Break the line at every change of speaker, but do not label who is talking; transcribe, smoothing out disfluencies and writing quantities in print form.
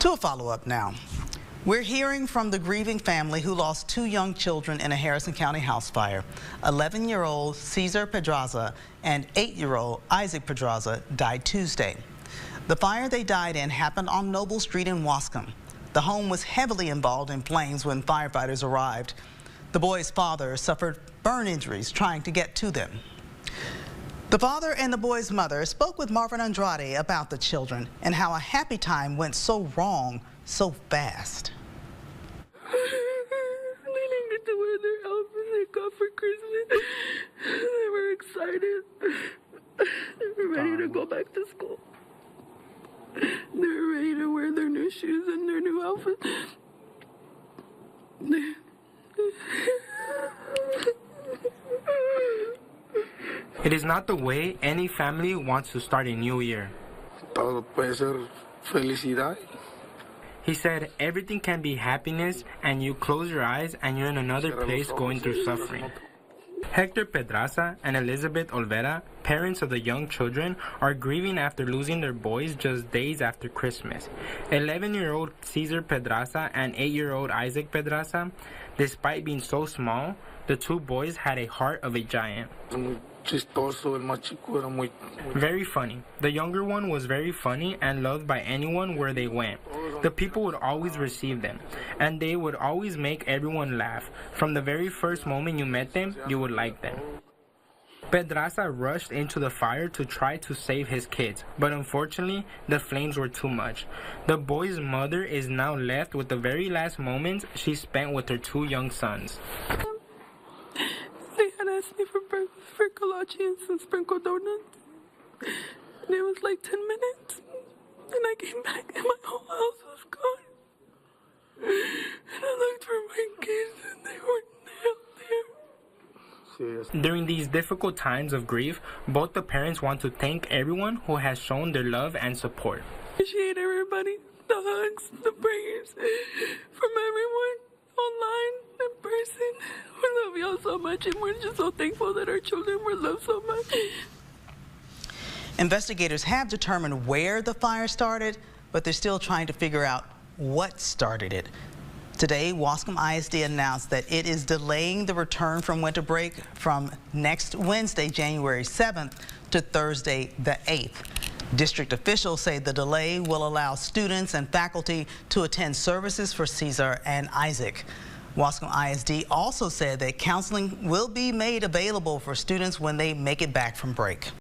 To a follow-up now. We're hearing from the grieving family who lost 2 young children in a Harrison County house fire. 11-year-old Cesar Pedraza and 8-year-old Isaac Pedraza died Tuesday. The fire they died in happened on Noble Street in Waskom. The home was heavily involved in flames when firefighters arrived. The boys' father suffered burn injuries trying to get to them. The father and the boy's mother spoke with Marvin Andrade about the children and how a happy time went so wrong so fast.
They didn't get to wear their outfits they got for Christmas. They were excited. They were ready to go back to school. They were ready to wear their new shoes and their new outfits.
It is not the way any family wants to start a new year.
Todo puede ser felicidad.
He said everything can be happiness and you close your eyes and you're in another place going through suffering. Hector Pedraza and Elizabeth Olvera, parents of the young children, are grieving after losing their boys just days after Christmas. 11-year-old Cesar Pedraza and 8-year-old Isaac Pedraza, despite being so small, the 2 boys had a heart of a giant. Very funny. The younger one was very funny and loved by anyone where they went. The people would always receive them, and they would always make everyone laugh. From the very first moment you met them, you would like them. Pedraza rushed into the fire to try to save his kids, but unfortunately, the flames were too much. The boy's mother is now left with the very last moments she spent with her 2 young sons.
They had asked me for breakfast for kolaches and sprinkled donuts. And it was like 10 minutes. And I came back and my whole house was gone. And I looked for my kids and they weren't there.
During these difficult times of grief, both the parents want to thank everyone who has shown their love and support.
Appreciate everybody, the hugs, the prayers from everyone online, in person. We love y'all so much and we're just so thankful that our children were loved so much.
Investigators have determined where the fire started, but they're still trying to figure out what started it. Today, Waskom ISD announced that it is delaying the return from winter break from next Wednesday, January 7th to Thursday, the 8th. District officials say the delay will allow students and faculty to attend services for Cesar and Isaac. Waskom ISD also said that counseling will be made available for students when they make it back from break.